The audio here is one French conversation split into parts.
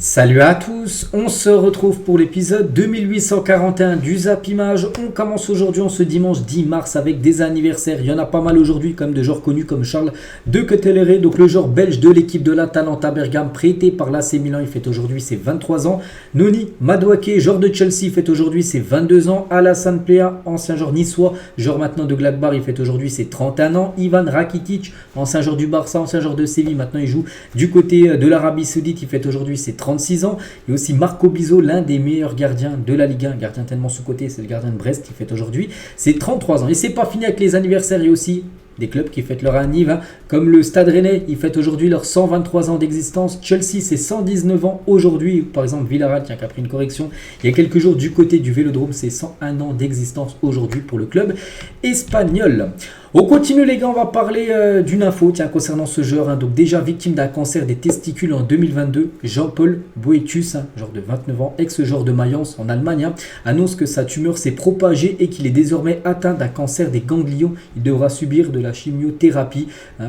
Salut à tous, on se retrouve pour l'épisode 2841 du Zappimage. On commence aujourd'hui en ce dimanche 10 mars avec des anniversaires. Il y en a pas mal aujourd'hui, comme de joueurs connus comme Charles de Kettelere, donc le joueur belge de l'équipe de l'Atalanta Bergame, prêté par l'AC Milan. Il fête aujourd'hui ses 23 ans. Noni Madueke, joueur de Chelsea, fête aujourd'hui ses 22 ans. Alassane Plea, ancien joueur niçois, joueur maintenant de Gladbach, il fête aujourd'hui ses 31 ans. Ivan Rakitic, ancien joueur du Barça, ancien joueur de Séville, maintenant il joue du côté de l'Arabie Saoudite, il fête aujourd'hui ses 36 ans. Il y a aussi Marco Bizot, l'un des meilleurs gardiens de la Ligue 1, gardien tellement sous-coté, c'est le gardien de Brest qui fête aujourd'hui ses 33 ans. Et c'est pas fini avec les anniversaires, il y a aussi des clubs qui fêtent leur anniv, comme le Stade Rennais, ils fêtent aujourd'hui leurs 123 ans d'existence. Chelsea, c'est 119 ans aujourd'hui. Par exemple, Villarreal, qui a pris une correction il y a quelques jours du côté du Vélodrome, c'est 101 ans d'existence aujourd'hui pour le club espagnol. On continue les gars, on va parler d'une info concernant ce joueur, donc déjà victime d'un cancer des testicules en 2022, Jean-Paul Boetius, joueur de 29 ans, ex-joueur de Mayence en Allemagne, annonce que sa tumeur s'est propagée et qu'il est désormais atteint d'un cancer des ganglions. Il devra subir de la chimiothérapie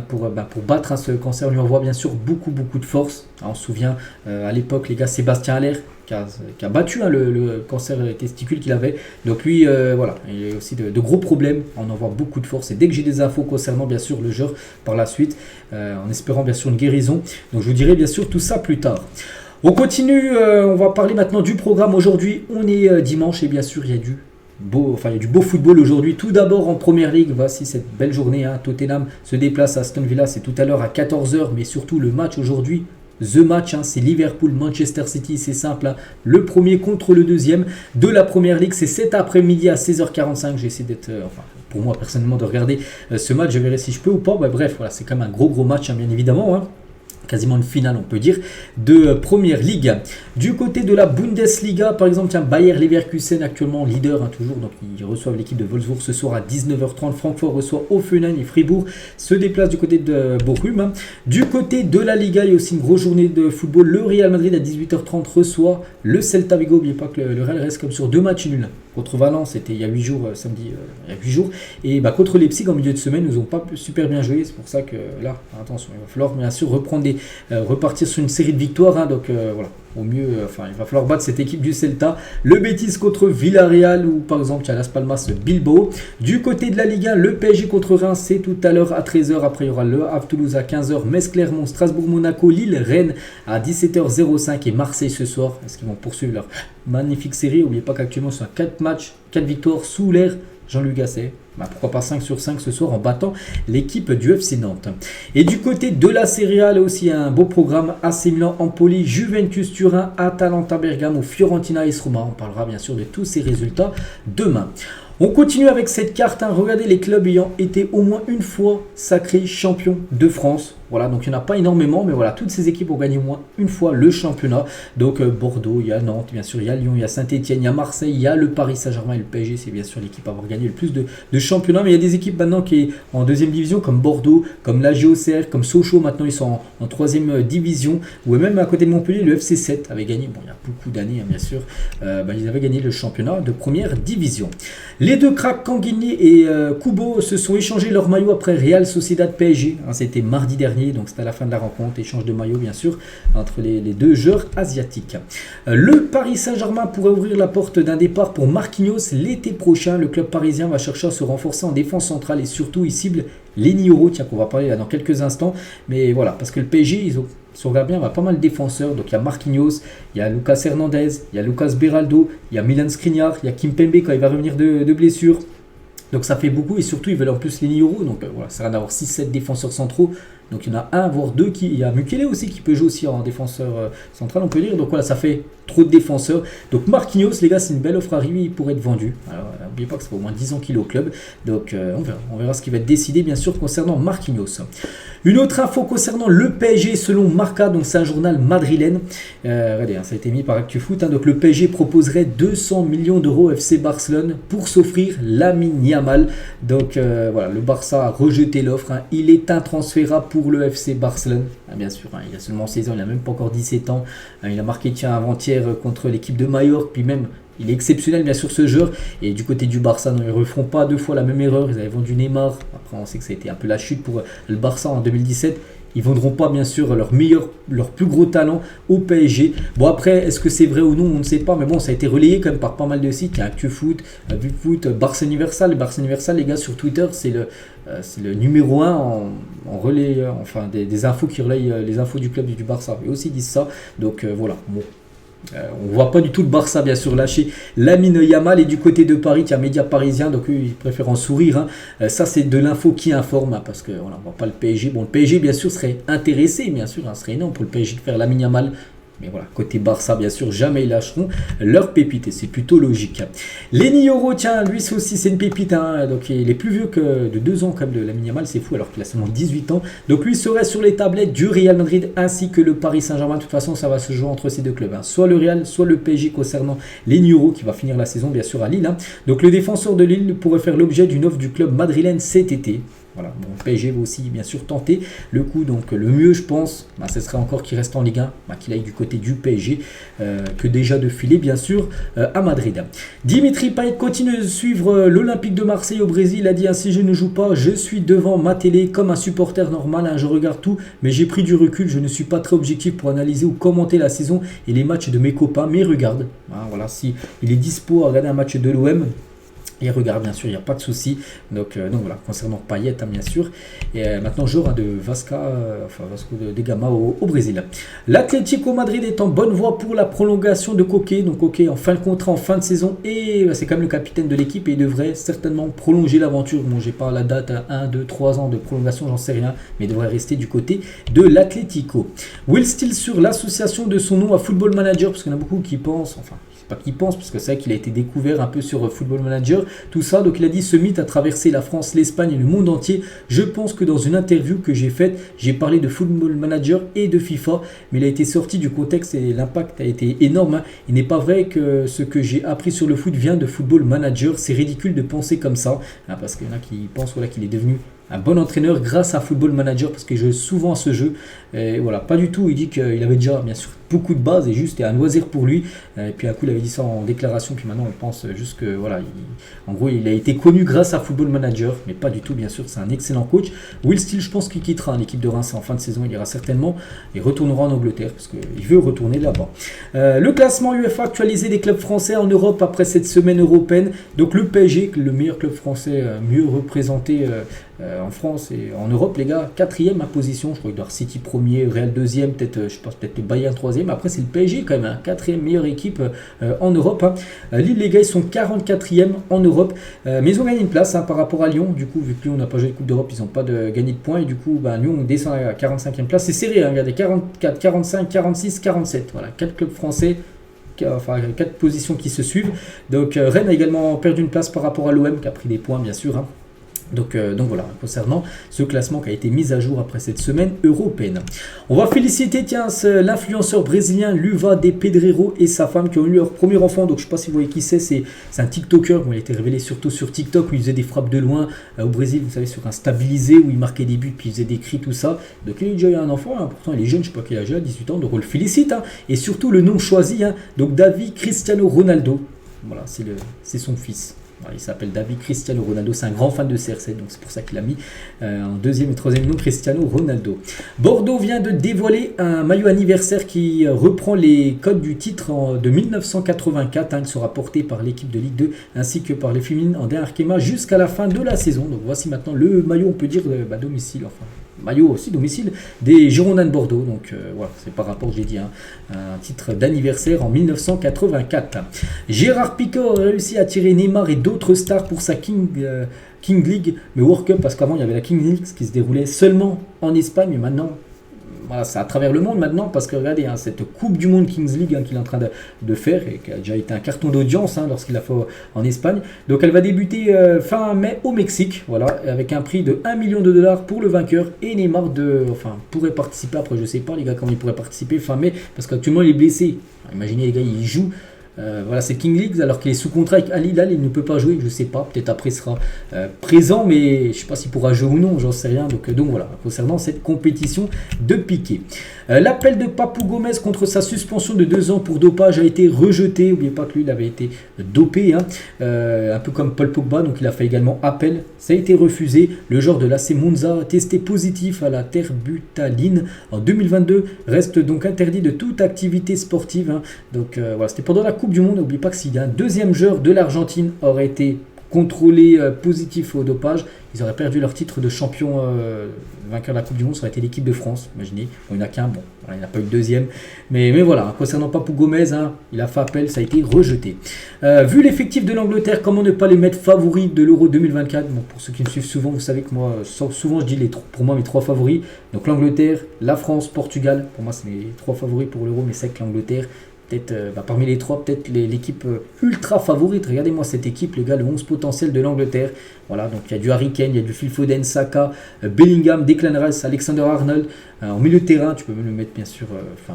pour battre ce cancer. On lui envoie bien sûr beaucoup de force. On se souvient à l'époque les gars, Sébastien Haller qui a battu le cancer des testicules qu'il avait. Donc lui, voilà, il y a aussi de gros problèmes. On envoie beaucoup de force. Et dès que j'ai des infos concernant bien sûr le joueur par la suite, en espérant bien sûr une guérison, donc je vous dirai bien sûr tout ça plus tard. On continue, on va parler maintenant du programme. Aujourd'hui, on est dimanche et bien sûr il y a du beau football aujourd'hui. Tout d'abord en Première Ligue, voici cette belle journée. Tottenham se déplace à Aston Villa, c'est tout à l'heure à 14h, mais surtout le match aujourd'hui. The match, c'est Liverpool-Manchester City, c'est simple. Le premier contre le deuxième de la Première Ligue, c'est cet après-midi à 16h45. J'ai essayé d'être, pour moi personnellement, de regarder ce match. Je verrai si je peux ou pas. Bref, voilà, c'est quand même un gros match, bien évidemment. Quasiment une finale, on peut dire, de Première Ligue. Du côté de la Bundesliga, par exemple, Bayer Leverkusen, actuellement leader, toujours. Donc, ils reçoivent l'équipe de Wolfsburg ce soir à 19h30. Francfort reçoit Hoffenheim et Fribourg se déplacent du côté de Bochum. Du côté de la Liga, il y a aussi une grosse journée de football. Le Real Madrid à 18h30 reçoit le Celta Vigo. N'oubliez pas que le Real reste comme sur 2 matchs nuls. Contre Valence, c'était il y a 8 jours, samedi, il y a 8 jours. Et contre Leipzig, en milieu de semaine, ils n'ont pas super bien joué. C'est pour ça que là, attention, il va falloir bien sûr repartir sur une série de victoires. Donc voilà, au mieux, il va falloir battre cette équipe du Celta. Le Betis contre Villarreal ou par exemple, il y a Las Palmas Bilbao. Du côté de la Ligue 1, le PSG contre Reims, c'est tout à l'heure à 13h. Après, il y aura le Havre Toulouse à 15h, Metz Clermont, Strasbourg Monaco, Lille Rennes à 17h05 et Marseille ce soir. Est-ce qu'ils vont poursuivre leur magnifique série? N'oubliez pas qu'actuellement, c'est 4 matchs, 4 victoires sous l'air Jean-Luc Gasset. Pourquoi pas 5 sur 5 ce soir en battant l'équipe du FC Nantes. Et du côté de la Serie A, là aussi un beau programme. AC Milan, Empoli, Juventus Turin, Atalanta Bergame ou Fiorentina AS Roma. On parlera bien sûr de tous ces résultats demain. On continue avec cette carte. Regardez les clubs ayant été au moins une fois sacrés champions de France. Voilà, donc il n'y en a pas énormément, mais voilà, toutes ces équipes ont gagné au moins une fois le championnat. Donc Bordeaux, il y a Nantes, bien sûr, il y a Lyon, il y a Saint-Etienne, il y a Marseille, il y a le Paris Saint-Germain et le PSG. C'est bien sûr l'équipe à avoir gagné le plus de championnats. Mais il y a des équipes maintenant qui est en deuxième division, comme Bordeaux, comme la GOCR, comme Sochaux. Maintenant, ils sont en troisième division. Ou même à côté de Montpellier, le FC 7 avait gagné, bon, il y a beaucoup d'années, bien sûr, ils avaient gagné le championnat de première division. Les deux cracks, Canguigny et Kubo, se sont échangés leur maillot après Real Sociedad PSG. C'était mardi dernier. Donc c'était à la fin de la rencontre, échange de maillot bien sûr entre les deux joueurs asiatiques. Le Paris Saint-Germain pourrait ouvrir la porte d'un départ pour Marquinhos l'été prochain. Le club parisien va chercher à se renforcer en défense centrale et surtout il cible Lenny Yoro, qu'on va parler là dans quelques instants. Mais voilà, parce que le PSG, si on regarde bien, il y a pas mal de défenseurs. Donc il y a Marquinhos, il y a Lucas Hernandez, il y a Lucas Beraldo, il y a Milan Skriniar, il y a Kimpembe quand il va revenir de blessure. Donc ça fait beaucoup et surtout ils veulent en plus Lenny Yoro. Donc voilà, ça va d'avoir 6-7 défenseurs centraux. Donc il y en a un, voire deux, il y a Mukele aussi qui peut jouer aussi en défenseur central, on peut dire. Donc voilà, ça fait trop de défenseurs. Donc Marquinhos, les gars, c'est une belle offre arrivée, il pourrait être vendu. Alors n'oubliez pas que c'est au moins 10 ans qu'il est au club. Donc on verra ce qui va être décidé, bien sûr, concernant Marquinhos. Une autre info concernant le PSG, selon Marca, donc c'est un journal madrilène. Regardez, ça a été mis par ActuFoot. Donc le PSG proposerait 200 millions d'euros au FC Barcelone pour s'offrir Lamine Yamal. Donc voilà, le Barça a rejeté l'offre. Il est intransférable pour le FC Barcelone. Bien sûr, il a seulement 16 ans, il n'a même pas encore 17 ans. Il a marqué avant-hier contre l'équipe de Majorque, puis même il est exceptionnel bien sûr ce joueur. Et du côté du Barça, non, ils ne referont pas deux fois la même erreur. Ils avaient vendu Neymar. Après on sait que ça a été un peu la chute pour le Barça en 2017. Ils vendront pas bien sûr leur plus gros talent au PSG. Bon après, est-ce que c'est vrai ou non, on ne sait pas. Mais bon, ça a été relayé quand même par pas mal de sites. Il y a ActuFoot, VueFoot, Barça Universal. Barça Universal, les gars, sur Twitter, c'est le numéro 1 en relais, enfin des infos qui relayent les infos du club du Barça. Eux aussi disent ça. Donc voilà, bon. On voit pas du tout le Barça bien sûr lâcher Lamine Yamal, et du côté de Paris il y a Média Parisien, donc eux ils préfèrent en sourire, hein. Ça c'est de l'info qui informe, hein, parce que voilà, on voit pas le PSG. Bon, le PSG bien sûr serait intéressé, bien sûr, hein, serait énorme pour le PSG de faire Lamine Yamal. Mais voilà, côté Barça, bien sûr, jamais ils lâcheront leur pépite, et c'est plutôt logique. Lenny Yoro, tiens, lui aussi, c'est une pépite, hein, donc il est plus vieux que de 2 ans, comme de Lamine Yamal, c'est fou, alors qu'il a seulement 18 ans. Donc lui serait sur les tablettes du Real Madrid ainsi que le Paris Saint-Germain. De toute façon, ça va se jouer entre ces deux clubs, hein. Soit le Real, soit le PSG concernant Lenny Yoro, qui va finir la saison, bien sûr, à Lille, hein. Donc le défenseur de Lille pourrait faire l'objet d'une offre du club madrilène cet été. Voilà, bon, le PSG va aussi bien sûr tenter le coup, donc le mieux je pense, ce serait encore qu'il reste en Ligue 1, qu'il aille du côté du PSG, que déjà de filer bien sûr à Madrid. Dimitri Payet continue de suivre l'Olympique de Marseille au Brésil. Il a dit ainsi: je ne joue pas, je suis devant ma télé comme un supporter normal, hein, je regarde tout, mais j'ai pris du recul, je ne suis pas très objectif pour analyser ou commenter la saison et les matchs de mes copains, mais regarde, hein, voilà, si il est dispo à regarder un match de l'OM, et regarde, bien sûr, il n'y a pas de souci. Donc voilà, concernant Payet, hein, bien sûr. Et maintenant, joueur de Vasco de Gama au Brésil. L'Atlético Madrid est en bonne voie pour la prolongation de Koke. Donc Koke en fin de contrat, en fin de saison. Et c'est quand même le capitaine de l'équipe et il devrait certainement prolonger l'aventure. Bon, j'ai pas la date, 1, 2, 3 ans de prolongation, j'en sais rien. Mais il devrait rester du côté de l'Atlético. Will Steele sur l'association de son nom à Football Manager, parce qu'il y en a beaucoup qui pensent, enfin, pas qu'il pense, parce que c'est vrai qu'il a été découvert un peu sur Football Manager, tout ça. Donc il a dit: ce mythe a traversé la France, l'Espagne et le monde entier. Je pense que dans une interview que j'ai faite, j'ai parlé de Football Manager et de FIFA, mais il a été sorti du contexte et l'impact a été énorme, hein. Il n'est pas vrai que ce que j'ai appris sur le foot vient de Football Manager. C'est ridicule de penser comme ça, hein, parce qu'il y en a qui pensent qu'il est devenu un bon entraîneur grâce à Football Manager, parce qu'il joue souvent à ce jeu. Et voilà, pas du tout. Il dit qu'il avait déjà bien sûr beaucoup de bases et juste c'était un loisir pour lui. Et puis un coup il avait dit ça en déclaration, puis maintenant on pense juste que voilà, en gros il a été connu grâce à Football Manager, mais pas du tout bien sûr. C'est un excellent coach. Will Steele, je pense qu'il quittera l'équipe de Reims en fin de saison. Il ira certainement et retournera en Angleterre parce qu'il veut retourner là-bas. Le classement UEFA actualisé des clubs français en Europe après cette semaine européenne. Donc le PSG, le meilleur club français, mieux représenté en France et en Europe, les gars, 4e à position. Je crois que Dark City premier, Real 2e, peut-être je pense peut-être le Bayern 3e. Après c'est le PSG quand même, hein, 4e meilleure équipe en Europe, hein. Lille, les gars, ils sont 44e en Europe, mais ils ont gagné une place, hein, par rapport à Lyon. Du coup, vu que Lyon n'a pas joué de Coupe d'Europe, ils n'ont pas gagné de points, et du coup Lyon descend à la 45e place. C'est serré, hein, regardez, 44, 45, 46, 47, voilà, 4 clubs français, enfin 4 positions qui se suivent. Donc Rennes a également perdu une place par rapport à l'OM qui a pris des points bien sûr, hein. Donc voilà, concernant ce classement qui a été mis à jour après cette semaine européenne. On va féliciter, tiens, l'influenceur brésilien Luva de Pedreiro et sa femme qui ont eu leur premier enfant. Donc je ne sais pas si vous voyez qui c'est un TikToker. Il a été révélé surtout sur TikTok où il faisait des frappes de loin au Brésil, vous savez, sur un stabilisé où il marquait des buts puis il faisait des cris, tout ça. Donc il a déjà eu un enfant, hein. Pourtant il est jeune, je ne sais pas quel âge il a, 18 ans, donc on le félicite, hein. Et surtout le nom choisi, hein, donc David Cristiano Ronaldo. Voilà, c'est son fils. Il s'appelle David Cristiano Ronaldo, c'est un grand fan de CR7, donc c'est pour ça qu'il a mis en 2e et 3e nom Cristiano Ronaldo. Bordeaux vient de dévoiler un maillot anniversaire qui reprend les codes du titre de 1984, hein. Il sera porté par l'équipe de Ligue 2 ainsi que par les féminines en Arkema jusqu'à la fin de la saison. Donc voici maintenant le maillot, on peut dire domicile, enfin maillot aussi domicile des Girondins de Bordeaux. Donc voilà, c'est par rapport, j'ai dit, hein, un titre d'anniversaire en 1984. Gérard Piquet a réussi à attirer Neymar et d'autres stars pour sa King League, mais World Cup, parce qu'avant il y avait la King League qui se déroulait seulement en Espagne, mais maintenant voilà, c'est à travers le monde maintenant, parce que regardez, hein, cette Coupe du Monde Kings League, hein, qu'il est en train de faire et qui a déjà été un carton d'audience, hein, lorsqu'il l'a fait en Espagne. Donc elle va débuter fin mai au Mexique, voilà, avec un prix de 1 million de dollars pour le vainqueur, et Neymar pourrait participer. Après je sais pas les gars comment il pourrait participer fin mai, parce qu'actuellement il est blessé. Alors, imaginez les gars, il joue voilà, c'est King League alors qu'il est sous contrat avec Al Hilal, il ne peut pas jouer, je sais pas, peut-être après il sera présent, mais je sais pas s'il pourra jouer ou non, j'en sais rien. Donc voilà, concernant cette compétition de Piqué. L'appel de Papou Gomez contre sa suspension de 2 ans pour dopage a été rejeté. N'oubliez pas que lui il avait été dopé, hein, un peu comme Paul Pogba, donc il a fait également appel. Ça a été refusé. Le joueur de l'AC Monza testé positif à la terbutaline en 2022 reste donc interdit de toute activité sportive, hein. Donc voilà, c'était pendant la Coupe du Monde. N'oubliez pas que s'il y a un deuxième joueur de l'Argentine aurait été contrôlé positif au dopage, ils auraient perdu leur titre de champion vainqueur de la Coupe du Monde. Ça aurait été l'équipe de France, imaginez. Bon, il n'y en a qu'un, bon, voilà, il n'a pas eu de deuxième. Mais voilà, concernant Papou Gomez, hein, il a fait appel, ça a été rejeté. Vu l'effectif de l'Angleterre, comment ne pas les mettre favoris de l'Euro 2024? Bon, pour ceux qui me suivent souvent, vous savez que moi, souvent je dis pour moi mes 3 favoris. Donc l'Angleterre, la France, Portugal. Pour moi, c'est mes 3 favoris pour l'Euro, mais c'est que l'Angleterre, peut-être parmi les 3, peut-être l'équipe ultra favorite. Regardez-moi cette équipe, les gars, le 11 potentiel de l'Angleterre. Voilà, donc il y a du Harry Kane, il y a du Phil Foden, Saka, Bellingham, Declan Rice, Alexander Arnold. En milieu de terrain, tu peux même le mettre bien sûr,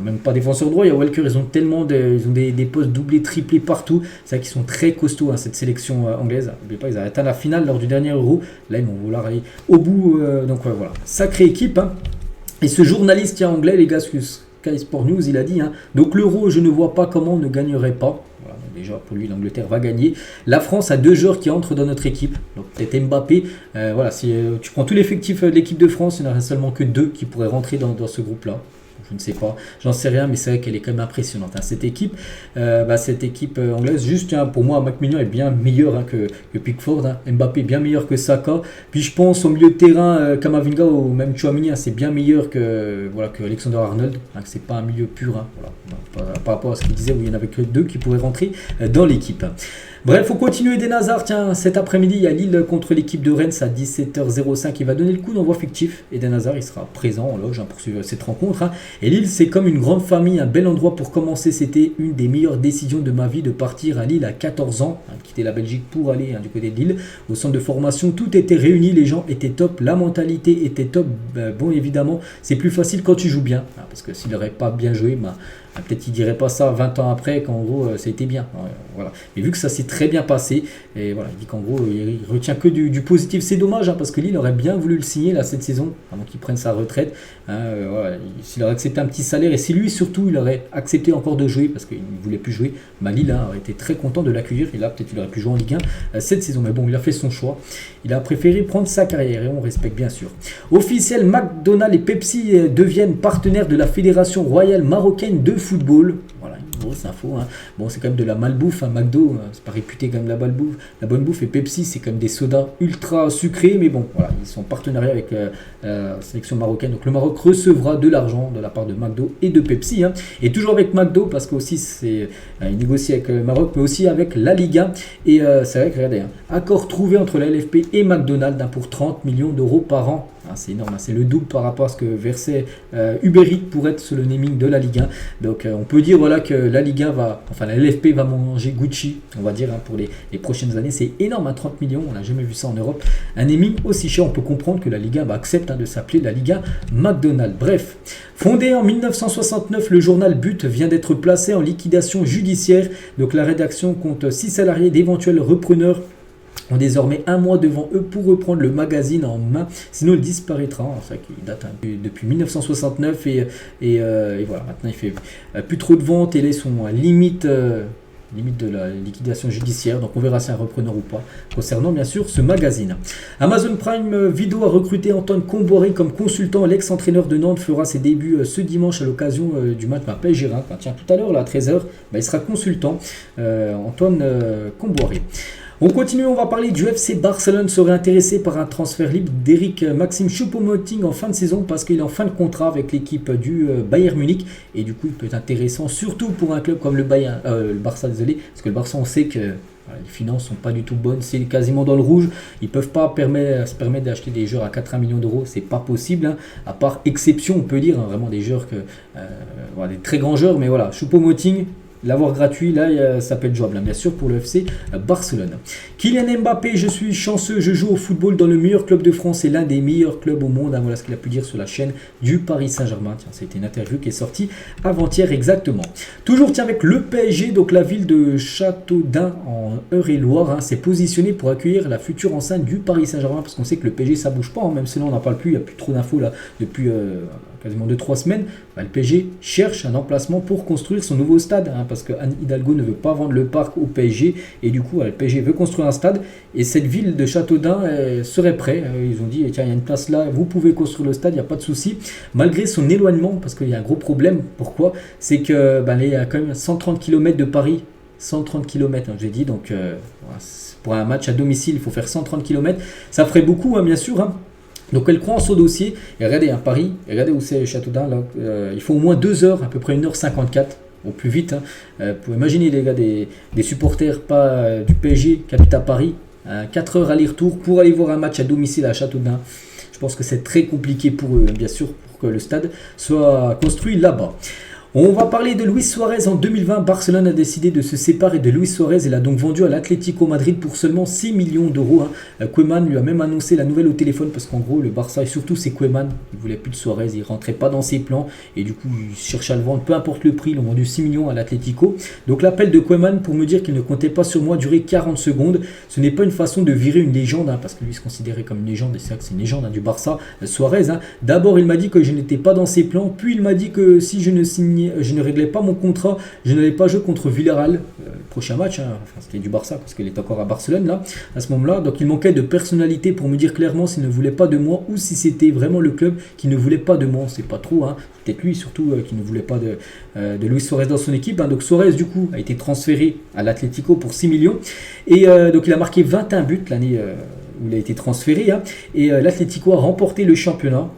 même pas défenseur droit, il y a Walker, ils ont tellement ils ont des postes doublés, triplés partout. C'est vrai qu'ils sont très costauds, hein, cette sélection anglaise. N'oubliez pas, ils ont atteint la finale lors du dernier Euro. Là, ils vont vouloir aller au bout. Donc voilà, sacrée équipe, hein. Et ce journaliste anglais, les gars, Sky Sport News, il a dit, hein, donc l'Euro, je ne vois pas comment on ne gagnerait pas. Voilà, donc déjà pour lui, l'Angleterre va gagner. La France a 2 joueurs qui entrent dans notre équipe. Donc peut-être Mbappé. Voilà, si tu prends tout l'effectif de l'équipe de France, il n'y en a seulement que 2 qui pourraient rentrer dans ce groupe-là. Je ne sais pas, j'en sais rien, mais c'est vrai qu'elle est quand même impressionnante, hein, cette équipe. Cette équipe anglaise, juste hein, pour moi, Macmillan est bien meilleur, hein, que Pickford, hein. Mbappé est bien meilleur que Saka. Puis je pense au milieu de terrain, Kamavinga ou même Tchouaméni, hein, c'est bien meilleur que Alexander Arnold, hein, que c'est pas un milieu pur, hein, voilà, par rapport à ce qu'il disait où il n'y en avait que 2 qui pourraient rentrer dans l'équipe. Bref, faut continuer des Hazard. Tiens, cet après-midi, il y a Lille contre l'équipe de Rennes à 17h05. Il va donner le coup d'envoi fictif. Eden Hazard, il sera présent en loge, hein, pour suivre cette rencontre, hein. Et Lille, c'est comme une grande famille, un bel endroit pour commencer. C'était une des meilleures décisions de ma vie de partir à Lille à 14 ans, hein, de quitter la Belgique pour aller, hein, du côté de Lille. Au centre de formation, tout était réuni, les gens étaient top, la mentalité était top. Bon, évidemment, c'est plus facile quand tu joues bien, hein, parce que s'il n'aurait pas bien joué, peut-être il dirait pas ça 20 ans après qu'en gros ça a été bien. Voilà. Mais vu que ça s'est très bien passé, et voilà, il dit qu'en gros il retient que du positif. C'est dommage, hein, parce que Lille aurait bien voulu le signer là cette saison avant qu'il prenne sa retraite, hein, voilà. S'il aurait accepté un petit salaire et si lui surtout il aurait accepté encore de jouer parce qu'il ne voulait plus jouer, Lille, hein, aurait été très content de l'accueillir et là peut-être il aurait pu jouer en Ligue 1 cette saison. Mais bon, il a fait son choix, il a préféré prendre sa carrière et on respecte bien sûr. Officiel, McDonald's et Pepsi deviennent partenaires de la Fédération royale marocaine de football. Voilà, une grosse info, hein. Bon, c'est quand même de la malbouffe, hein. McDo, c'est pas réputé comme la bonne bouffe, et Pepsi, c'est comme des sodas ultra sucrés, mais bon, voilà, ils sont en partenariat avec la sélection marocaine. Donc le Maroc recevra de l'argent de la part de McDo et de Pepsi, hein. Et toujours avec McDo, parce qu'aussi c'est il négocie avec le Maroc, mais aussi avec la Liga. Et c'est vrai que regardez, hein, accord trouvé entre la LFP et McDonald's, hein, pour 30 millions d'euros par an. C'est énorme, hein, c'est le double par rapport à ce que versait Uber Eats pour être sur le naming de la Ligue 1. Donc on peut dire voilà, que la Ligue 1 la LFP va manger Gucci, on va dire, hein, pour les prochaines années. C'est énorme, hein, 30 millions, on n'a jamais vu ça en Europe. Un naming aussi cher, on peut comprendre que la Ligue 1 accepte, hein, de s'appeler la Ligue 1 McDonald's. Bref, fondé en 1969, le journal But vient d'être placé en liquidation judiciaire. Donc la rédaction compte 6 salariés, d'éventuels repreneurs ont désormais un mois devant eux pour reprendre le magazine en main, sinon il disparaîtra. C'est vrai qu'il date, hein, depuis 1969 et voilà, maintenant il fait plus trop de ventes et là ils sont à limite de la liquidation judiciaire, donc on verra si un repreneur ou pas concernant bien sûr ce magazine. Amazon Prime Video a recruté Antoine Comboiré comme consultant. L'ex-entraîneur de Nantes fera ses débuts ce dimanche à l'occasion du match PSG-Reims. Tiens, tout à l'heure là, à 13h, il sera consultant, Antoine Comboiré. On continue, on va parler du FC Barcelone serait intéressé par un transfert libre d'Eric Maxime Choupo-Moting en fin de saison parce qu'il est en fin de contrat avec l'équipe du Bayern Munich et du coup il peut être intéressant surtout pour un club comme le Barça, désolé, parce que le Barça on sait que voilà, les finances sont pas du tout bonnes, c'est quasiment dans le rouge, ils peuvent pas se permettre d'acheter des joueurs à 80 millions d'euros, c'est pas possible, hein, à part exception on peut dire, hein, vraiment des joueurs voilà, des très grands joueurs, mais voilà, Choupo-Moting l'avoir gratuit, là, ça peut être jouable, hein, bien sûr, pour le FC Barcelone. Kylian Mbappé, je suis chanceux, je joue au football dans le meilleur club de France et l'un des meilleurs clubs au monde. Hein, voilà ce qu'il a pu dire sur la chaîne du Paris Saint-Germain. Tiens, c'était une interview qui est sortie avant-hier exactement. Toujours, tiens, avec le PSG, donc la ville de Châteaudun en Eure-et-Loire, hein, s'est positionnée pour accueillir la future enceinte du Paris Saint-Germain, parce qu'on sait que le PSG, ça bouge pas, hein, même si là, on n'en parle plus, il n'y a plus trop d'infos là depuis quasiment 2-3 semaines. Le PSG cherche un emplacement pour construire son nouveau stade, hein, parce que Anne Hidalgo ne veut pas vendre le parc au PSG, et du coup le PSG veut construire un stade, et cette ville de Châteaudun serait prête. Ils ont dit, tiens, il y a une place là, vous pouvez construire le stade, il n'y a pas de souci, malgré son éloignement, parce qu'il y a un gros problème. Pourquoi? C'est que il y a quand même 130 km de Paris, 130 km, hein, j'ai dit, donc pour un match à domicile, il faut faire 130 km, ça ferait beaucoup, hein, bien sûr, hein. Donc elle croit en son dossier, et regardez, à Paris, et regardez où c'est Châteaudun, là, il faut au moins 2 heures, à peu près 1h54, au plus vite. Hein. Vous pouvez imaginer les gars, des supporters pas du PSG qui habitent à Paris, 4 heures aller-retour pour aller voir un match à domicile à Châteaudun. Je pense que c'est très compliqué pour eux, bien sûr, pour que le stade soit construit là-bas. On va parler de Luis Suarez. En 2020, Barcelone a décidé de se séparer de Luis Suarez et l'a donc vendu à l'Atlético Madrid pour seulement 6 millions d'euros. Hein. Koeman lui a même annoncé la nouvelle au téléphone, parce qu'en gros, le Barça, et surtout c'est Koeman, il ne voulait plus de Suarez, il ne rentrait pas dans ses plans, et du coup, il cherchait à le vendre, peu importe le prix, ils l'ont vendu 6 millions à l'Atlético. Donc l'appel de Koeman pour me dire qu'il ne comptait pas sur moi durait 40 secondes. Ce n'est pas une façon de virer une légende, hein, parce que lui se considérait comme une légende, et c'est vrai que c'est une légende, hein, du Barça, Suarez. Hein. D'abord, il m'a dit que je n'étais pas dans ses plans, puis il m'a dit que si je ne réglais pas mon contrat, je n'allais pas jouer contre Villarreal, le prochain match, hein. Enfin, c'était du Barça parce qu'il est encore à Barcelone là, à ce moment-là. Donc il manquait de personnalité pour me dire clairement s'il ne voulait pas de moi ou si c'était vraiment le club qui ne voulait pas de moi. C'est pas trop, hein. Peut-être lui surtout qui ne voulait pas de Luis Suarez dans son équipe. Hein. Donc Suarez du coup a été transféré à l'Atlético pour 6 millions et donc il a marqué 21 buts l'année où il a été transféré, hein. Et l'Atlético a remporté le championnat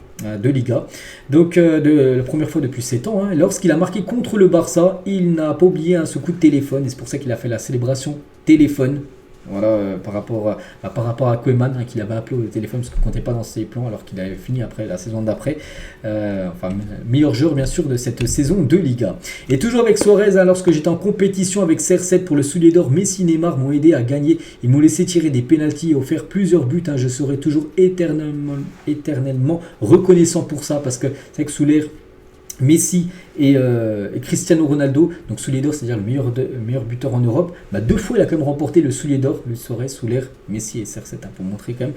de Liga, donc la première fois depuis 7 ans. Hein. Lorsqu'il a marqué contre le Barça, il n'a pas oublié ce coup de téléphone, et c'est pour ça qu'il a fait la célébration téléphone. Voilà, par rapport à Koeman, hein, qu'il avait appelé au téléphone parce qu'il ne comptait pas dans ses plans, alors qu'il avait fini après la saison d'après. Meilleur joueur bien sûr de cette saison de Liga. Et toujours avec Suarez, hein, lorsque j'étais en compétition avec CR7 pour le soulier d'or, Messi et Neymar m'ont aidé à gagner. Ils m'ont laissé tirer des pénaltys et offert plusieurs buts. Hein. Je serai toujours éternellement reconnaissant pour ça, parce que c'est vrai que sous l'ère Messi et Cristiano Ronaldo, donc soulier d'or, c'est-à-dire le meilleur buteur en Europe, 2 fois il a quand même remporté le soulier d'or, le Suarez sous l'ère Messi et CR7, hein, pour montrer quand même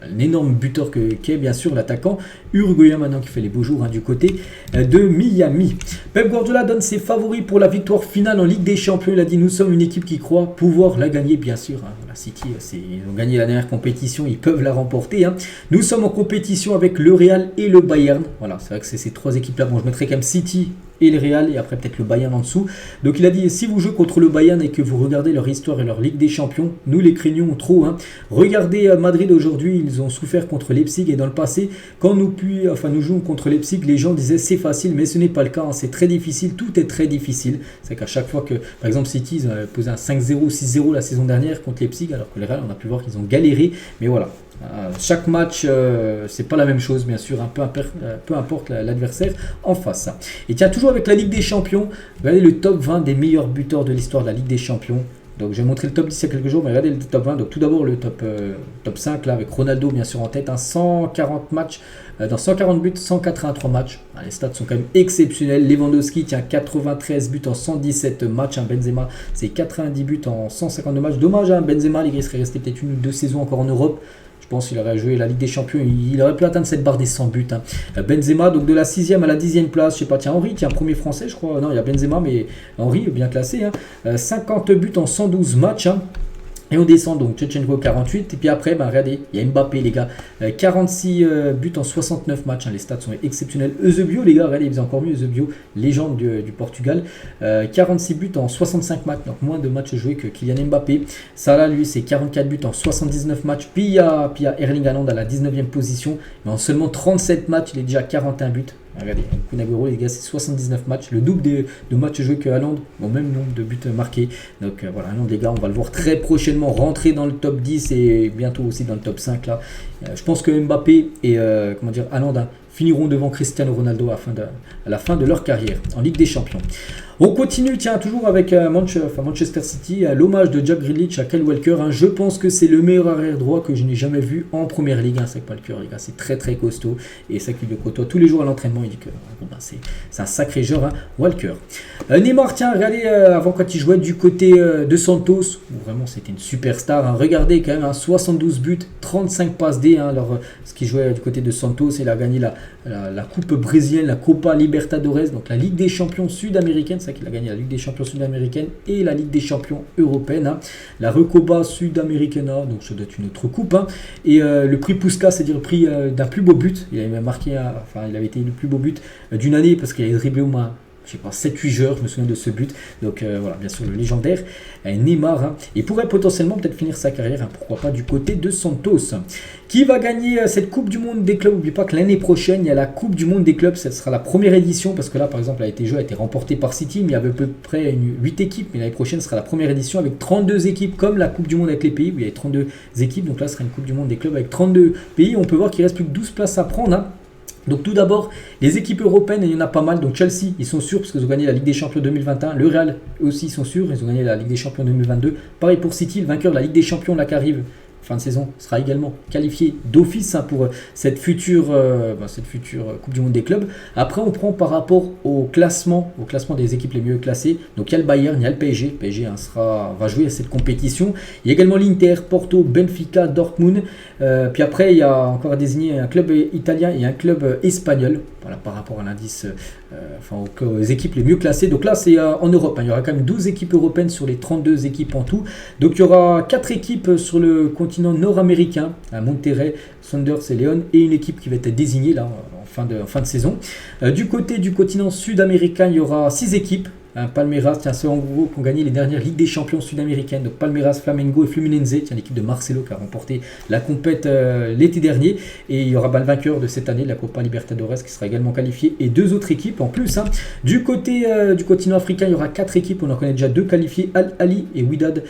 un énorme buteur qu'est bien sûr l'attaquant uruguayen maintenant qui fait les beaux jours, hein, du côté de Miami. Pep Guardiola donne ses favoris pour la victoire finale en Ligue des Champions. Il a dit: nous sommes une équipe qui croit pouvoir la gagner, bien sûr. Hein. Voilà, City, ils ont gagné la dernière compétition, ils peuvent la remporter. Hein. Nous sommes en compétition avec le Real et le Bayern. Voilà, c'est vrai que c'est ces 3 équipes-là. Bon, je mettrai quand même City et le Real, et après peut-être le Bayern en dessous. Donc il a dit: si vous jouez contre le Bayern et que vous regardez leur histoire et leur Ligue des Champions, nous les craignons trop. Hein. Regardez Madrid aujourd'hui, ils ont souffert contre Leipzig, et dans le passé, quand nous jouons contre Leipzig, les gens disaient c'est facile, mais ce n'est pas le cas. Hein. C'est très difficile, tout est très difficile. C'est qu'à chaque fois que, par exemple, City, ils ont posé un 5-0, 6-0 la saison dernière contre Leipzig, alors que le Real, on a pu voir qu'ils ont galéré. Mais voilà. Chaque match, c'est pas la même chose, bien sûr, hein, peu importe l'adversaire en face. Et tiens, toujours avec la Ligue des Champions, regardez le top 20 des meilleurs buteurs de l'histoire de la Ligue des Champions. Donc j'ai montré le top 10 il y a quelques jours, mais regardez le top 20. Donc tout d'abord le top 5 là, avec Ronaldo bien sûr en tête, hein, 140 matchs, dans 140 buts, 183 matchs. Les stats sont quand même exceptionnels. Lewandowski tient 93 buts en 117 matchs. Hein. Benzema c'est 90 buts en 152 matchs. Dommage, hein, Benzema, il serait resté peut-être 1 ou 2 saisons encore en Europe. Je pense qu'il aurait joué la Ligue des Champions, il aurait pu atteindre cette barre des 100 buts. Hein. Benzema, donc de la 6e à la 10e place, je sais pas, tiens, Henry, premier français, je crois. Non, il y a Benzema, mais Henry, bien classé. Hein. 50 buts en 112 matchs. Hein. Et on descend donc Tchechenko 48. Et puis après, regardez, il y a Mbappé, les gars. 46 buts en 69 matchs. Hein, les stats sont exceptionnels. Eusebio, les gars, regardez, il faisait encore mieux. Eusebio, légende du Portugal. 46 buts en 65 matchs. Donc moins de matchs joués que Kylian Mbappé. Salah, lui, c'est 44 buts en 79 matchs. Puis il y a Erling Haaland à la 19e position. Mais en seulement 37 matchs, il est déjà à 41 buts. Regardez, Kun Agüero, les gars, c'est 79 matchs, le double de matchs joués que Haaland, au même nombre de buts marqués. Donc voilà, Haaland, les gars, on va le voir très prochainement rentrer dans le top 10 et bientôt aussi dans le top 5 là. Je pense que Mbappé et Haaland finiront devant Cristiano Ronaldo à la fin de leur carrière en Ligue des Champions. On continue, tiens, toujours avec Manchester City, l'hommage de Jack Grealish à Kyle Walker. Je pense que c'est le meilleur arrière droit que je n'ai jamais vu en première ligue. C'est Walker, les gars, c'est très très costaud. Et ça qu'il le côtoie tous les jours à l'entraînement, il dit que c'est un sacré joueur, Walker. Neymar, tiens, regardez, avant quand il jouait du côté de Santos, où vraiment c'était une superstar. Regardez quand même, 72 buts, 35 passes D. Ce qu'il jouait du côté de Santos, il a gagné la coupe brésilienne, la Copa Libertadores, donc la Ligue des champions sud-américaine. C'est ça qu'il a gagné la Ligue des champions sud-américaine et la Ligue des champions européenne. La Recopa Sud-Américaine, donc ça doit être une autre coupe. Et le prix Puskás, c'est-à-dire le prix d'un plus beau but. Il avait même marqué, il avait été le plus beau but d'une année parce qu'il avait dribblé au moins, je sais pas, 7-8 joueurs, je me souviens de ce but. Donc voilà, bien sûr, le légendaire Neymar. Il pourrait potentiellement peut-être finir sa carrière, pourquoi pas du côté de Santos. Qui va gagner cette Coupe du Monde des clubs? N'oubliez pas que l'année prochaine, il y a la Coupe du Monde des clubs. Ce sera la première édition, parce que là, par exemple, a été remportée par City, mais il y avait à peu près 8 équipes. Mais l'année prochaine, ce sera la première édition avec 32 équipes, comme la Coupe du Monde avec les pays, où il y avait 32 équipes. Donc là, ce sera une Coupe du Monde des clubs avec 32 pays. On peut voir qu'il reste plus que 12 places à prendre. Donc tout d'abord, les équipes européennes, il y en a pas mal. Donc Chelsea, ils sont sûrs parce qu'ils ont gagné la Ligue des Champions 2021. Le Real aussi, ils sont sûrs, ils ont gagné la Ligue des Champions 2022. Pareil pour City, le vainqueur de la Ligue des Champions là qui arrive fin de saison sera également qualifié d'office pour cette future Coupe du Monde des clubs. Après, on prend par rapport au classement des équipes les mieux classées. Donc il y a le Bayern, il y a le PSG. Le PSG va jouer à cette compétition. Il y a également l'Inter, Porto, Benfica, Dortmund. Puis après, il y a encore à désigner un club italien et un club espagnol. Voilà, par rapport à l'indice, aux équipes les mieux classées. Donc là, c'est en Europe. Il y aura quand même 12 équipes européennes sur les 32 équipes en tout. Donc il y aura 4 équipes sur le continent nord-américain, à Monterrey, Saunders et León, et une équipe qui va être désignée là en fin de saison. Du côté du continent sud-américain, il y aura 6 équipes. Palmeiras, ceux en gros qui ont gagné les dernières Ligues des Champions sud-américaines. Donc Palmeiras, Flamengo et Fluminense, l'équipe de Marcelo qui a remporté la compète l'été dernier. Et il y aura le vainqueur de cette année de la Copa Libertadores qui sera également qualifié. Et 2 autres équipes en plus. Du côté du continent africain, il y aura 4 équipes. On en connaît déjà 2 qualifiées, Al-Ali et Wydad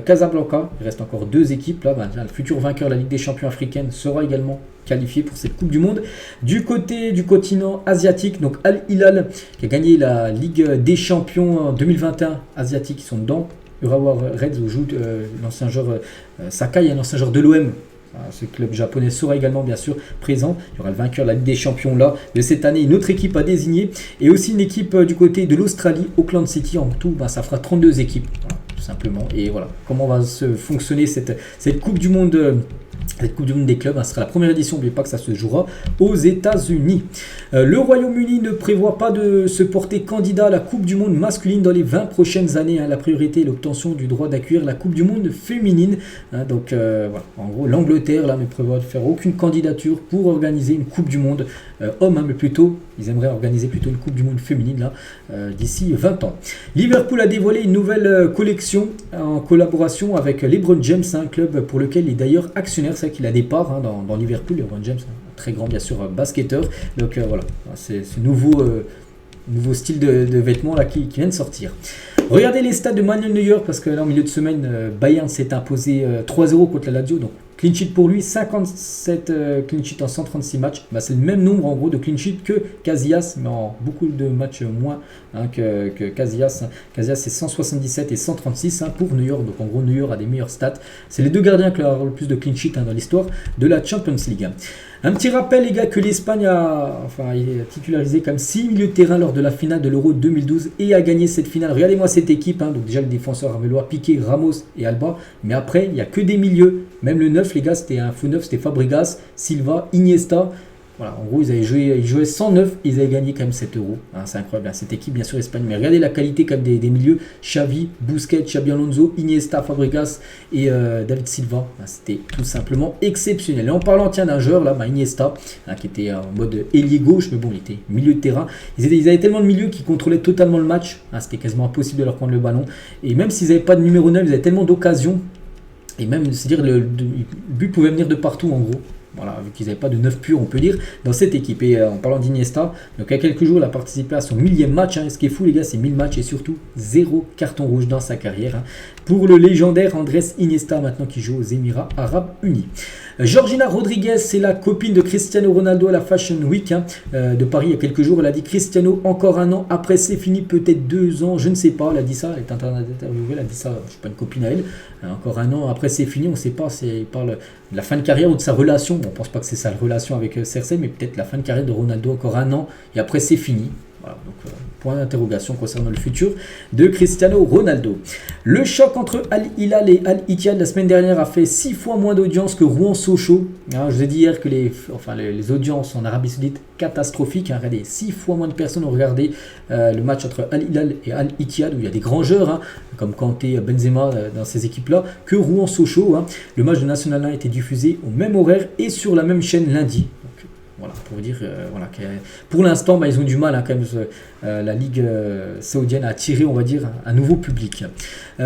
Casablanca. Il reste encore 2 équipes. Là, le futur vainqueur de la Ligue des Champions africaine sera également qualifié pour cette Coupe du Monde. Du côté du continent asiatique, donc Al-Hilal qui a gagné la Ligue des Champions en 2021 asiatique, qui sont dedans. Urawa Reds où joue l'ancien joueur Sakai, un ancien joueur de l'OM. Ce club japonais sera également bien sûr présent. Il y aura le vainqueur de la Ligue des Champions là de cette année, une autre équipe à désigner et aussi une équipe du côté de l'Australie, Auckland City. En tout, ça fera 32 équipes, voilà, tout simplement. Et voilà comment va se fonctionner cette Coupe du Monde. Cette Coupe du Monde des clubs, ce sera la première édition, n'oubliez pas que ça se jouera aux États-Unis. Le Royaume-Uni ne prévoit pas de se porter candidat à la Coupe du Monde masculine dans les 20 prochaines années. La priorité est l'obtention du droit d'accueillir la Coupe du Monde féminine. Donc voilà, en gros, l'Angleterre là ne prévoit de faire aucune candidature pour organiser une Coupe du Monde homme, mais plutôt, ils aimeraient organiser plutôt une Coupe du Monde féminine là d'ici 20 ans. Liverpool a dévoilé une nouvelle collection en collaboration avec LeBron James, un club pour lequel il est d'ailleurs actionnaire. C'est vrai qu'il a des parts dans Liverpool. LeBron James, un très grand bien sûr basketteur. Donc voilà, c'est ce nouveau style de vêtements là qui vient de sortir. Regardez les stats de Manuel Neuer parce que là en milieu de semaine, Bayern s'est imposé 3-0 contre la Lazio. Donc clean sheet pour lui, 57 clean sheet en 136 matchs. C'est le même nombre en gros de clean sheet que Casillas, mais en beaucoup de matchs moins que Casillas. Casillas c'est 177 et 136 pour Neuer. Donc en gros Neuer a des meilleurs stats. C'est les deux gardiens qui ont le plus de clean sheet dans l'histoire de la Champions League. Un petit rappel les gars que l'Espagne a titularisé comme 6 milieux de terrain lors de la finale de l'Euro 2012 et a gagné cette finale. Regardez-moi cette équipe, donc déjà le défenseur Arbeloa, Piqué, Ramos et Alba, mais après il n'y a que des milieux, même le 9 les gars c'était un faux 9, c'était Fabregas, Silva, Iniesta. Voilà, en gros, ils jouaient 109 et ils avaient gagné quand même 7 euros. C'est incroyable, cette équipe, bien sûr, Espagne. Mais regardez la qualité quand même des milieux. Xavi, Busquets, Xabi Alonso, Iniesta, Fabregas et David Silva. C'était tout simplement exceptionnel. Et en parlant d'un joueur, là, Iniesta, qui était en mode ailier gauche, mais bon, il était milieu de terrain. Ils avaient tellement de milieux qui contrôlaient totalement le match. C'était quasiment impossible de leur prendre le ballon. Et même s'ils n'avaient pas de numéro 9, ils avaient tellement d'occasions. Et même, c'est-à-dire, le but pouvait venir de partout, en gros. Voilà, vu qu'ils n'avaient pas de 9 purs, on peut dire, dans cette équipe. Et en parlant d'Iniesta, donc il y a quelques jours, il a participé à son 1000e match. Ce qui est fou, les gars, c'est 1000 matchs et surtout 0 carton rouge dans sa carrière. Pour le légendaire Andrés Iniesta, maintenant qui joue aux Émirats Arabes Unis. Georgina Rodriguez, c'est la copine de Cristiano Ronaldo à la Fashion Week de Paris il y a quelques jours. Elle a dit Cristiano, encore un an, après c'est fini, peut-être 2 ans, je ne sais pas. Elle a dit ça, elle est interviewée, elle a dit ça, je ne suis pas une copine à elle. Encore un an, après c'est fini, on ne sait pas, il parle de la fin de carrière ou de sa relation. Bon, on ne pense pas que c'est sa relation avec Cersei, mais peut-être la fin de carrière de Ronaldo, encore un an, et après c'est fini. Voilà, donc point d'interrogation concernant le futur de Cristiano Ronaldo. Le choc entre Al Hilal et Al Ittihad la semaine dernière a fait 6 fois moins d'audience que Rouen-Sochaux. Je vous ai dit hier que les audiences en Arabie Saoudite catastrophiques. Regardez, 6 fois moins de personnes ont regardé le match entre Al Hilal et Al Ittihad, où il y a des grands joueurs comme Kanté, Benzema dans ces équipes-là, que Rouen-Sochaux. Le match de National 1 a été diffusé au même horaire et sur la même chaîne lundi. Voilà, pour vous dire, que pour l'instant, ils ont du mal quand même, la Ligue saoudienne à attirer, on va dire, un nouveau public.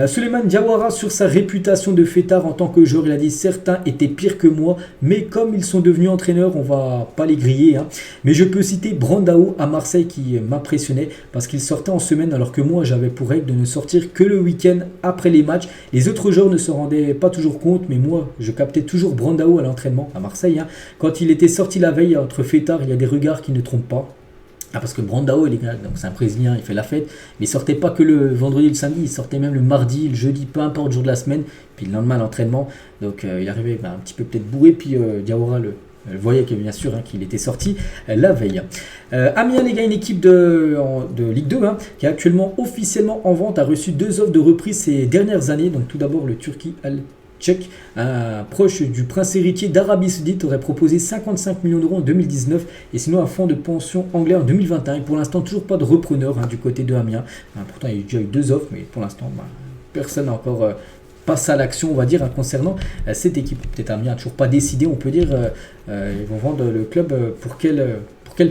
Souleymane Diawara, sur sa réputation de fêtard en tant que joueur, il a dit « Certains étaient pires que moi, mais comme ils sont devenus entraîneurs, on va pas les griller. Mais je peux citer Brandao à Marseille qui m'impressionnait parce qu'il sortait en semaine alors que moi, j'avais pour règle de ne sortir que le week-end après les matchs. Les autres joueurs ne se rendaient pas toujours compte, mais moi, je captais toujours Brandao à l'entraînement à Marseille. Quand il était sorti la veille entre fêtards, il y a des regards qui ne trompent pas. Parce que Brandao, donc c'est un Brésilien, il fait la fête, mais il sortait pas que le vendredi et le samedi, il sortait même le mardi, le jeudi, peu importe le jour de la semaine, puis le lendemain à l'entraînement. Donc il arrivait un petit peu peut-être bourré, puis Diawara le voyait que, bien sûr qu'il était sorti la veille. Amiens, les gars, une équipe de Ligue 2 qui est actuellement officiellement en vente, a reçu 2 offres de reprise ces dernières années. Donc tout d'abord le Turki Al-Tchèque, un proche du prince héritier d'Arabie Saoudite, aurait proposé 55 millions d'euros en 2019 et sinon un fonds de pension anglais en 2021. Et pour l'instant, toujours pas de repreneur du côté de Amiens. Pourtant, il y a déjà eu 2 offres, mais pour l'instant, personne n'a encore passé à l'action, on va dire, concernant cette équipe. Peut-être Amiens n'a toujours pas décidé, on peut dire, ils vont vendre le club pour quelle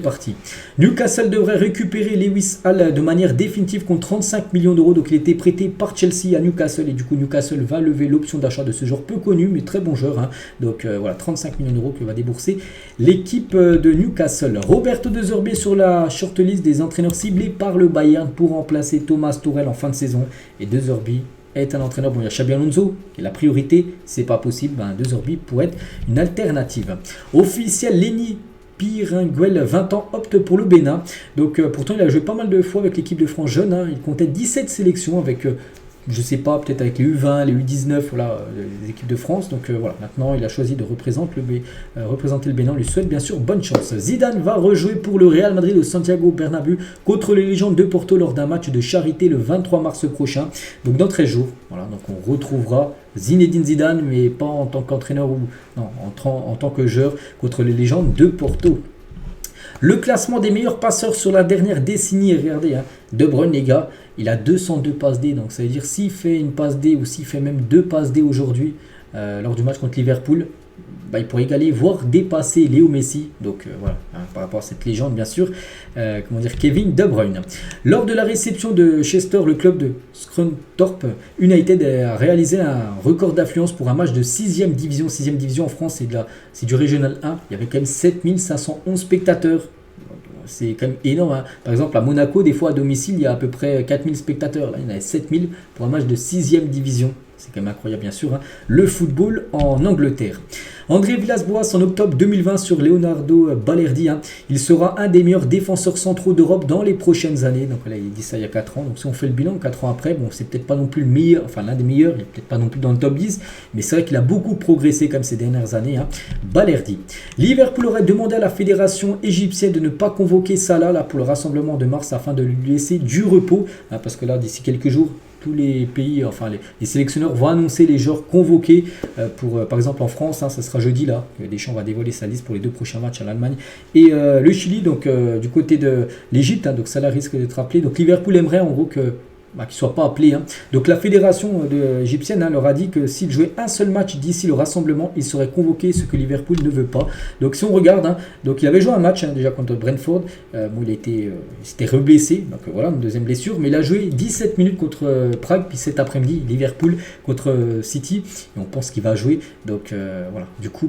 partie. Newcastle devrait récupérer Lewis Hall de manière définitive contre 35 millions d'euros. Donc il était prêté par Chelsea à Newcastle et du coup Newcastle va lever l'option d'achat de ce joueur peu connu mais très bon joueur. Donc voilà, 35 millions d'euros que va débourser l'équipe de Newcastle. Roberto De Zerbi sur la shortlist des entraîneurs ciblés par le Bayern pour remplacer Thomas Tuchel en fin de saison. Et De Zerbi est un entraîneur, il y a Xabi Alonso qui est la priorité, c'est pas possible, De Zerbi pourrait être une alternative. Officiel, Lenny Piringuel, 20 ans, opte pour le Bénin. Donc pourtant il a joué pas mal de fois avec l'équipe de France jeune. Il comptait 17 sélections avec, je sais pas, peut-être avec les U20, les U19, voilà, les équipes de France. Donc voilà, maintenant il a choisi de représenter le Bénin. On lui souhaite bien sûr bonne chance. Zidane va rejouer pour le Real Madrid au Santiago Bernabéu contre les légendes de Porto lors d'un match de charité le 23 mars prochain. Donc dans 13 jours, voilà, donc on retrouvera Zinedine Zidane, mais pas en tant qu'entraîneur ou non, en tant que joueur contre les légendes de Porto. Le classement des meilleurs passeurs sur la dernière décennie, regardez, De Bruyne, les gars, il a 202 passes D, donc ça veut dire s'il fait une passe D ou s'il fait même 2 passes D aujourd'hui lors du match contre Liverpool, il pourrait égaler, voire dépasser Léo Messi. Donc voilà, par rapport à cette légende, bien sûr, Kevin De Bruyne. Lors de la réception de Chester, le club de Scunthorpe United a réalisé un record d'affluence pour un match de 6e division. 6e division en France, c'est du Régional 1. Il y avait quand même 7511 spectateurs. C'est quand même énorme. Par exemple, à Monaco, des fois à domicile, il y a à peu près 4000 spectateurs. Là, il y en avait 7000 pour un match de 6e division. C'est quand même incroyable, bien sûr. Le football en Angleterre. André Villas-Boas en octobre 2020 sur Leonardo Balerdi. Il sera un des meilleurs défenseurs centraux d'Europe dans les prochaines années. Donc là, il dit ça il y a 4 ans. Donc si on fait le bilan, 4 ans après, c'est peut-être pas non plus le meilleur, enfin l'un des meilleurs, il n'est peut-être pas non plus dans le top 10, mais c'est vrai qu'il a beaucoup progressé comme ces dernières années. Balerdi. Liverpool aurait demandé à la fédération égyptienne de ne pas convoquer Salah pour le rassemblement de mars afin de lui laisser du repos. Parce que là, d'ici quelques jours, tous les pays, enfin les sélectionneurs vont annoncer les joueurs convoqués pour, par exemple en France, ça sera jeudi là, Deschamps va dévoiler sa liste pour les 2 prochains matchs à l'Allemagne et le Chili, donc du côté de l'Égypte, donc ça là risque d'être appelé. Donc Liverpool aimerait en gros qu'il ne soit pas appelé. Donc la fédération égyptienne leur a dit que s'il jouait un seul match d'ici le rassemblement, il serait convoqué, ce que Liverpool ne veut pas. Donc si on regarde, donc il avait joué un match déjà contre Brentford, il s'était reblessé, donc voilà, une deuxième blessure, mais il a joué 17 minutes contre Prague, puis cet après-midi, Liverpool contre City, et on pense qu'il va jouer. Donc voilà, du coup,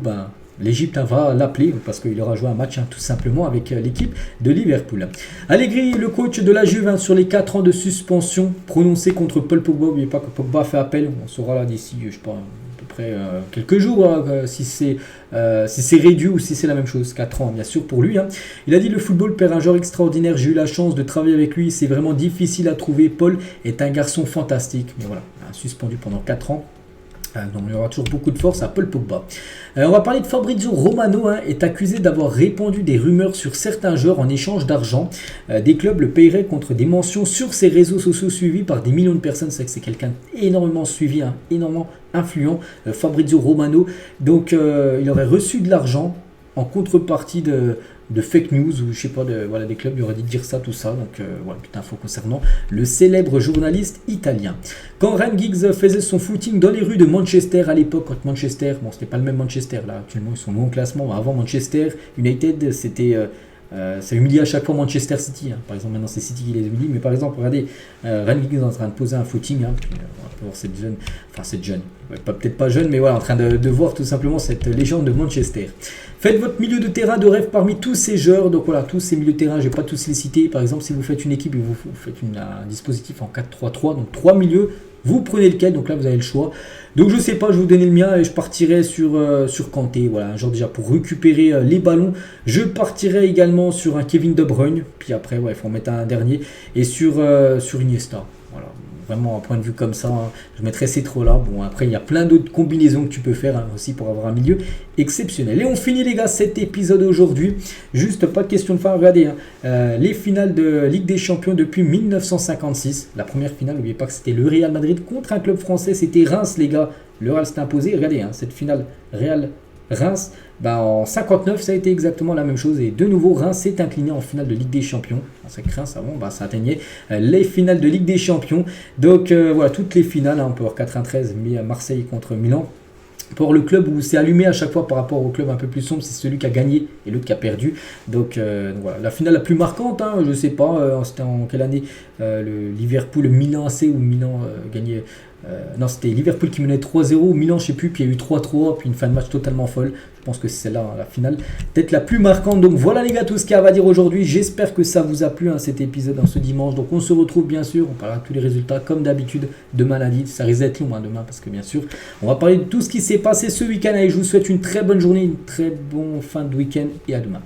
l'Égypte va l'appeler parce qu'il aura joué un match tout simplement avec l'équipe de Liverpool. Allegri, le coach de la Juve, sur les 4 ans de suspension prononcée contre Paul Pogba. N'oubliez pas que Pogba fait appel, on saura là d'ici, je sais pas, à peu près quelques jours, si c'est réduit ou si c'est la même chose. 4 ans, bien sûr, pour lui. Il a dit: le football perd un joueur extraordinaire, j'ai eu la chance de travailler avec lui, c'est vraiment difficile à trouver. Paul est un garçon fantastique. Mais voilà, suspendu pendant 4 ans. Donc il y aura toujours beaucoup de force à Paul Pogba. On va parler de Fabrizio Romano, est accusé d'avoir répandu des rumeurs sur certains joueurs en échange d'argent. Des clubs le paieraient contre des mentions sur ses réseaux sociaux suivis par des millions de personnes. C'est vrai que c'est quelqu'un énormément suivi, énormément influent, Fabrizio Romano. Donc il aurait reçu de l'argent en contrepartie de fake news, ou je sais pas, des clubs lui auraient dit de dire ça, tout ça. Donc voilà, petite info concernant le célèbre journaliste italien. Quand Ryan Giggs faisait son footing dans les rues de Manchester à l'époque, quand Manchester, bon, c'était pas le même Manchester, là actuellement ils sont au classement, mais avant Manchester United, c'était ça humilie à chaque fois Manchester City. Par exemple, maintenant c'est City qui les humilie, mais par exemple, regardez, Ryan Giggs est en train de poser un footing, puis, on peut voir cette jeune, peut-être pas jeune, mais voilà, en train de voir tout simplement cette légende de Manchester. Faites votre milieu de terrain de rêve parmi tous ces joueurs. Donc voilà, tous ces milieux de terrain, je ne vais pas tous les citer. Par exemple, si vous faites une équipe et vous faites un dispositif en 4-3-3, donc 3 milieux, vous prenez lequel? Donc là, vous avez le choix. Donc je ne sais pas, je vais vous donner le mien et je partirai sur Kanté. Voilà, un genre déjà pour récupérer les ballons. Je partirai également sur un Kevin De Bruyne. Puis après, il faut en mettre un dernier. Et sur Iniesta. Voilà. Vraiment, un point de vue comme ça, je mettrais ces trois-là. Bon, après, il y a plein d'autres combinaisons que tu peux faire aussi pour avoir un milieu exceptionnel. Et on finit, les gars, cet épisode aujourd'hui. Juste, pas de question de fin. Regardez, les finales de Ligue des Champions depuis 1956. La première finale, n'oubliez pas que c'était le Real Madrid contre un club français. C'était Reims, les gars. Le Real s'est imposé. Regardez, cette finale Real-Reims. En 59, ça a été exactement la même chose. Et de nouveau, Reims s'est incliné en finale de Ligue des Champions. C'est que Reims, avant, ça atteignait les finales de Ligue des Champions. Donc voilà, toutes les finales. On peut avoir 93, Marseille contre Milan. Pour le club où c'est allumé à chaque fois par rapport au club un peu plus sombre, c'est celui qui a gagné et l'autre qui a perdu. Donc voilà, la finale la plus marquante, je ne sais pas, c'était en quelle année, le Liverpool, Milan AC ou Milan gagnait. Non, c'était Liverpool qui menait 3-0, Milan je sais plus, puis il y a eu 3-3, puis une fin de match totalement folle. Je pense que c'est celle-là, la finale, peut-être la plus marquante. Donc voilà les gars, tout ce qu'il y a à dire aujourd'hui. J'espère que ça vous a plu, cet épisode ce dimanche. Donc on se retrouve bien sûr, on parlera de tous les résultats comme d'habitude demain lundi. Ça risque d'être long demain parce que bien sûr, on va parler de tout ce qui s'est passé ce week-end. Et je vous souhaite une très bonne journée, une très bonne fin de week-end et à demain.